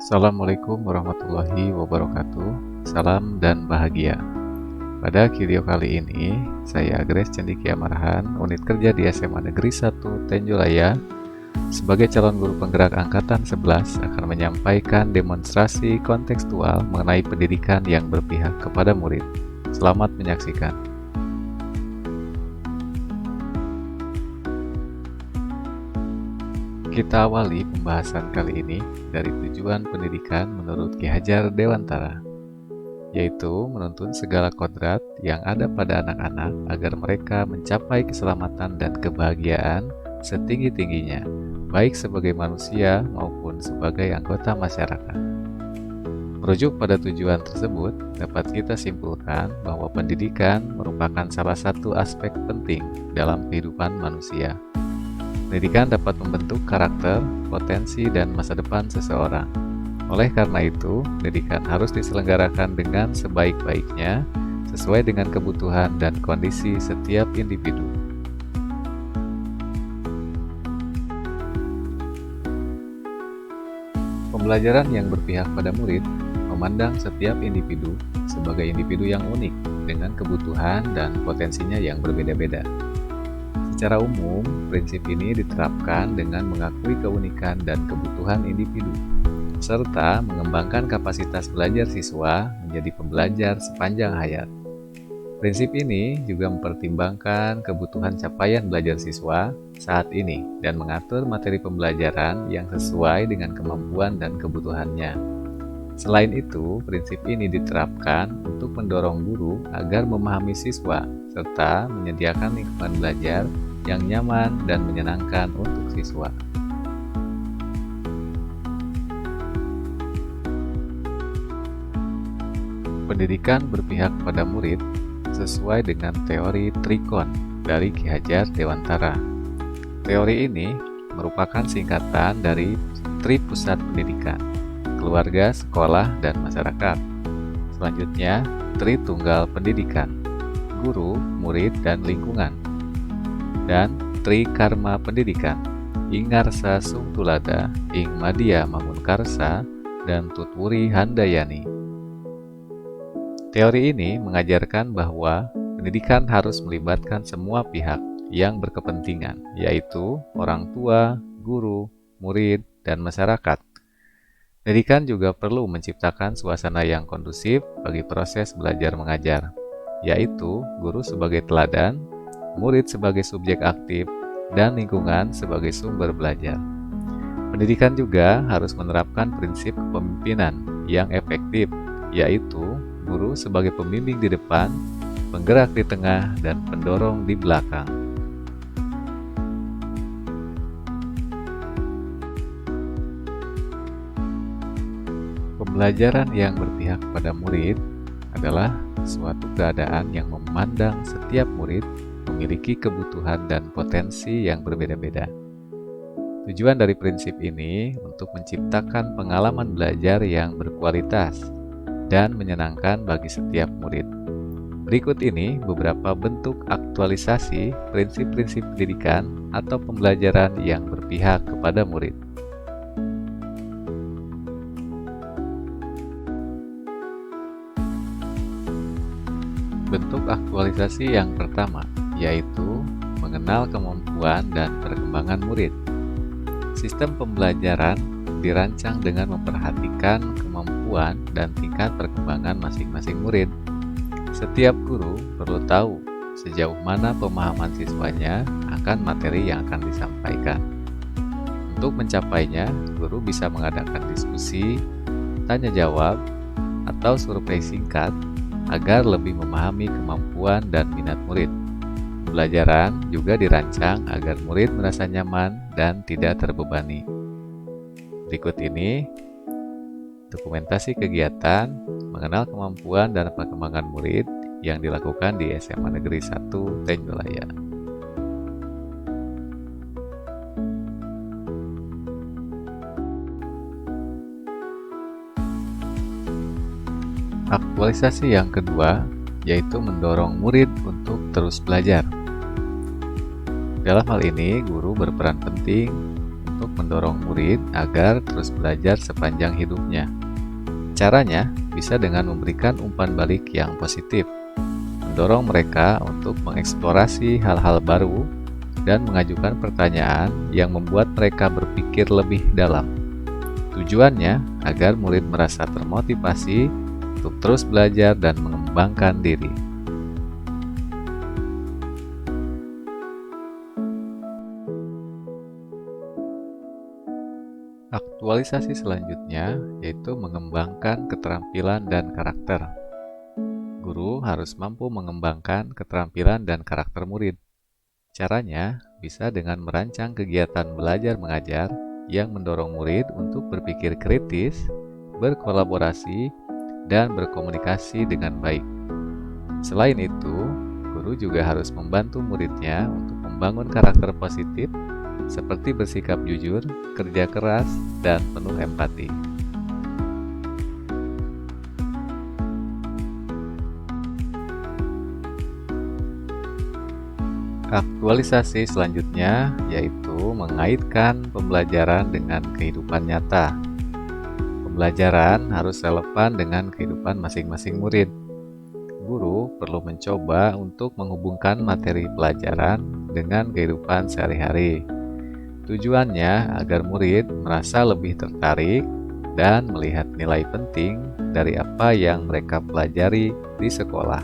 Assalamualaikum warahmatullahi wabarakatuh. Salam dan bahagia. Pada video kali ini, saya Grace Cendikia Marhan, unit kerja di SMA Negeri 1 Tenjolaya, sebagai calon guru penggerak Angkatan 11 akan menyampaikan demonstrasi kontekstual mengenai pendidikan yang berpihak kepada murid. Selamat menyaksikan. Kita awali pembahasan kali ini dari tujuan pendidikan menurut Ki Hajar Dewantara, yaitu menuntun segala kodrat yang ada pada anak-anak agar mereka mencapai keselamatan dan kebahagiaan setinggi-tingginya, baik sebagai manusia maupun sebagai anggota masyarakat. Merujuk pada tujuan tersebut, dapat kita simpulkan bahwa pendidikan merupakan salah satu aspek penting dalam kehidupan manusia. Pendidikan dapat membentuk karakter, potensi, dan masa depan seseorang. Oleh karena itu, pendidikan harus diselenggarakan dengan sebaik-baiknya, sesuai dengan kebutuhan dan kondisi setiap individu. Pembelajaran yang berpihak pada murid memandang setiap individu sebagai individu yang unik dengan kebutuhan dan potensinya yang berbeda-beda. Secara umum, prinsip ini diterapkan dengan mengakui keunikan dan kebutuhan individu, serta mengembangkan kapasitas belajar siswa menjadi pembelajar sepanjang hayat. Prinsip ini juga mempertimbangkan kebutuhan capaian belajar siswa saat ini dan mengatur materi pembelajaran yang sesuai dengan kemampuan dan kebutuhannya. Selain itu, prinsip ini diterapkan untuk mendorong guru agar memahami siswa serta menyediakan lingkungan belajar yang nyaman dan menyenangkan untuk siswa. Pendidikan berpihak pada murid sesuai dengan teori Trikon dari Ki Hajar Dewantara. Teori ini merupakan singkatan dari Tri Pusat Pendidikan, Keluarga, Sekolah, dan Masyarakat. Selanjutnya, Tri Tunggal Pendidikan, Guru, Murid, dan Lingkungan. Dan Tri Karma Pendidikan, Ingarsa Sungtulada, Ing Madya Mamunkarsa, dan Tutwuri Handayani. Teori ini mengajarkan bahwa pendidikan harus melibatkan semua pihak yang berkepentingan, yaitu orang tua, guru, murid, dan masyarakat. Pendidikan juga perlu menciptakan suasana yang kondusif bagi proses belajar mengajar, yaitu guru sebagai teladan, murid sebagai subjek aktif, dan lingkungan sebagai sumber belajar. Pendidikan juga harus menerapkan prinsip kepemimpinan yang efektif, yaitu guru sebagai pembimbing di depan, penggerak di tengah, dan pendorong di belakang. Pembelajaran yang berpihak pada murid adalah suatu keadaan yang memandang setiap murid memiliki kebutuhan dan potensi yang berbeda-beda. Tujuan dari prinsip ini untuk menciptakan pengalaman belajar yang berkualitas dan menyenangkan bagi setiap murid. Berikut ini beberapa bentuk aktualisasi prinsip-prinsip pendidikan atau pembelajaran yang berpihak kepada murid. Bentuk aktualisasi yang pertama yaitu mengenal kemampuan dan perkembangan murid. Sistem pembelajaran dirancang dengan memperhatikan kemampuan dan tingkat perkembangan masing-masing murid. Setiap guru perlu tahu sejauh mana pemahaman siswanya akan materi yang akan disampaikan. Untuk mencapainya, guru bisa mengadakan diskusi, tanya jawab, atau survei singkat agar lebih memahami kemampuan dan minat murid. Pembelajaran juga dirancang agar murid merasa nyaman dan tidak terbebani. Berikut ini dokumentasi kegiatan mengenal kemampuan dan perkembangan murid yang dilakukan di SMA Negeri 1 Tenjolaya. Aktualisasi yang kedua yaitu mendorong murid untuk terus belajar. Dalam hal ini, guru berperan penting untuk mendorong murid agar terus belajar sepanjang hidupnya. Caranya bisa dengan memberikan umpan balik yang positif, mendorong mereka untuk mengeksplorasi hal-hal baru, dan mengajukan pertanyaan yang membuat mereka berpikir lebih dalam. Tujuannya agar murid merasa termotivasi untuk terus belajar dan mengembangkan diri. Aktualisasi selanjutnya yaitu mengembangkan keterampilan dan karakter. Guru harus mampu mengembangkan keterampilan dan karakter murid. Caranya bisa dengan merancang kegiatan belajar mengajar yang mendorong murid untuk berpikir kritis, berkolaborasi, dan berkomunikasi dengan baik. Selain itu, guru juga harus membantu muridnya untuk membangun karakter positif seperti bersikap jujur, kerja keras, dan penuh empati. Aktualisasi selanjutnya yaitu mengaitkan pembelajaran dengan kehidupan nyata. Pembelajaran harus relevan dengan kehidupan masing-masing murid. Guru perlu mencoba untuk menghubungkan materi pelajaran dengan kehidupan sehari-hari. Tujuannya agar murid merasa lebih tertarik dan melihat nilai penting dari apa yang mereka pelajari di sekolah.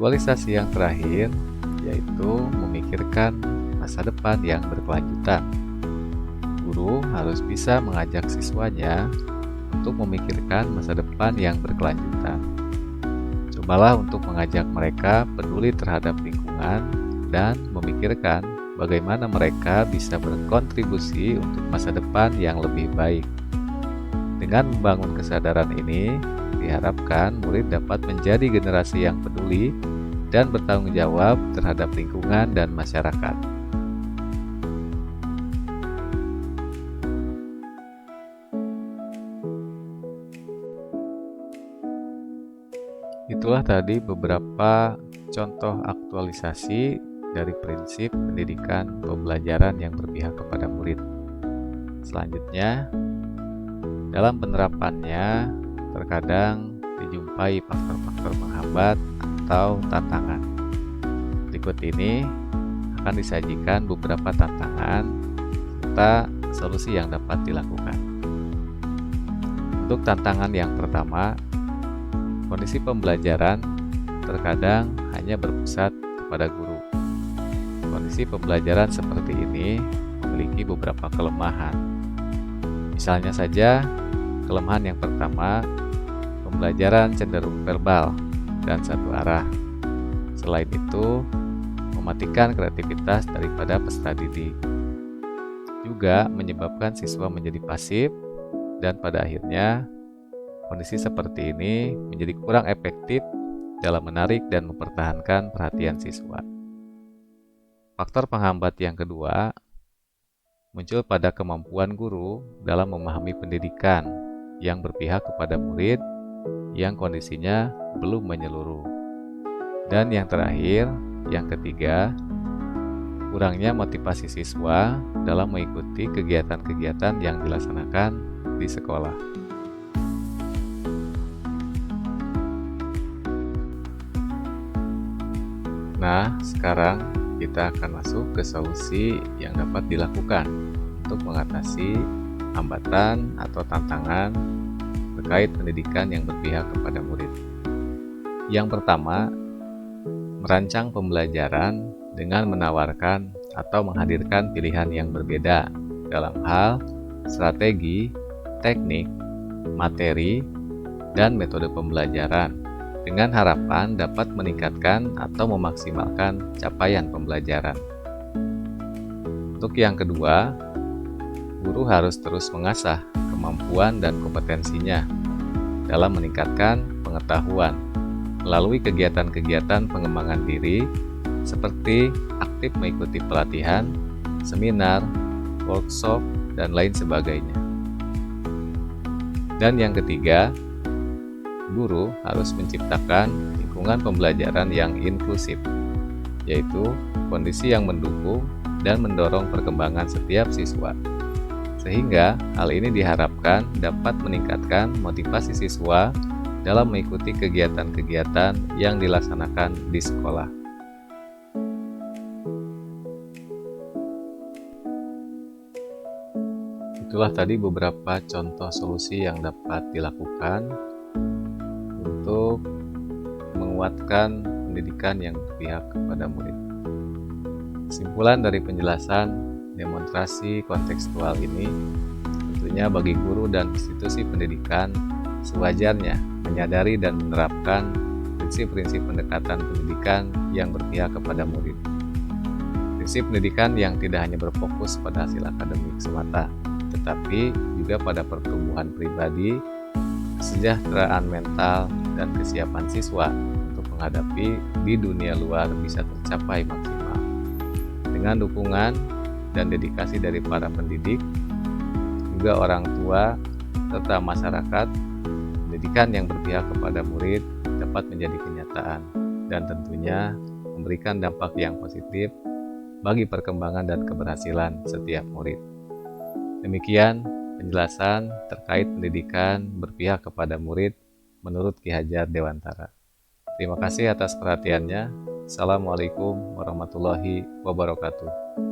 Aktualisasi yang terakhir yaitu memikirkan masa depan yang berkelanjutan. Guru harus bisa mengajak siswanya untuk memikirkan masa depan yang berkelanjutan. Cobalah untuk mengajak mereka peduli terhadap lingkungan dan memikirkan bagaimana mereka bisa berkontribusi untuk masa depan yang lebih baik. Dengan membangun kesadaran ini, diharapkan murid dapat menjadi generasi yang peduli dan bertanggung jawab terhadap lingkungan dan masyarakat. Itulah tadi beberapa contoh aktualisasi dari prinsip pendidikan pembelajaran yang berpihak kepada murid. Selanjutnya, dalam penerapannya terkadang dijumpai faktor-faktor penghambat atau tantangan. Berikut ini akan disajikan beberapa tantangan serta solusi yang dapat dilakukan. Untuk tantangan yang pertama, kondisi pembelajaran terkadang hanya berpusat kepada guru. Kondisi pembelajaran seperti ini memiliki beberapa kelemahan. Misalnya saja, kelemahan yang pertama, pembelajaran cenderung verbal dan satu arah. Selain itu, mematikan kreativitas daripada peserta didik. Juga menyebabkan siswa menjadi pasif dan pada akhirnya kondisi seperti ini menjadi kurang efektif dalam menarik dan mempertahankan perhatian siswa. Faktor penghambat yang kedua muncul pada kemampuan guru dalam memahami pendidikan yang berpihak kepada murid yang kondisinya belum menyeluruh. Dan yang terakhir, yang ketiga, kurangnya motivasi siswa dalam mengikuti kegiatan-kegiatan yang dilaksanakan di sekolah. Nah, sekarang kita akan masuk ke solusi yang dapat dilakukan untuk mengatasi hambatan atau tantangan terkait pendidikan yang berpihak kepada murid. Yang pertama, merancang pembelajaran dengan menawarkan atau menghadirkan pilihan yang berbeda dalam hal strategi, teknik, materi, dan metode pembelajaran, dengan harapan dapat meningkatkan atau memaksimalkan capaian pembelajaran. Untuk yang kedua, guru harus terus mengasah kemampuan dan kompetensinya dalam meningkatkan pengetahuan melalui kegiatan-kegiatan pengembangan diri seperti aktif mengikuti pelatihan, seminar, workshop, dan lain sebagainya. Dan yang ketiga, guru harus menciptakan lingkungan pembelajaran yang inklusif, yaitu kondisi yang mendukung dan mendorong perkembangan setiap siswa. Sehingga hal ini diharapkan dapat meningkatkan motivasi siswa dalam mengikuti kegiatan-kegiatan yang dilaksanakan di sekolah. Itulah tadi beberapa contoh solusi yang dapat dilakukan untuk menguatkan pendidikan yang berpihak kepada murid. Kesimpulan dari penjelasan demonstrasi kontekstual ini, tentunya bagi guru dan institusi pendidikan sewajarnya menyadari dan menerapkan prinsip-prinsip pendekatan pendidikan yang berpihak kepada murid. Prinsip pendidikan yang tidak hanya berfokus pada hasil akademik semata, tetapi juga pada pertumbuhan pribadi, kesejahteraan mental, dan kesiapan siswa untuk menghadapi di dunia luar bisa tercapai maksimal. Dengan dukungan dan dedikasi dari para pendidik, juga orang tua, serta masyarakat, pendidikan yang berpihak kepada murid dapat menjadi kenyataan dan tentunya memberikan dampak yang positif bagi perkembangan dan keberhasilan setiap murid. Demikian penjelasan terkait pendidikan berpihak kepada murid menurut Ki Hajar Dewantara. Terima kasih atas perhatiannya. Assalamualaikum warahmatullahi wabarakatuh.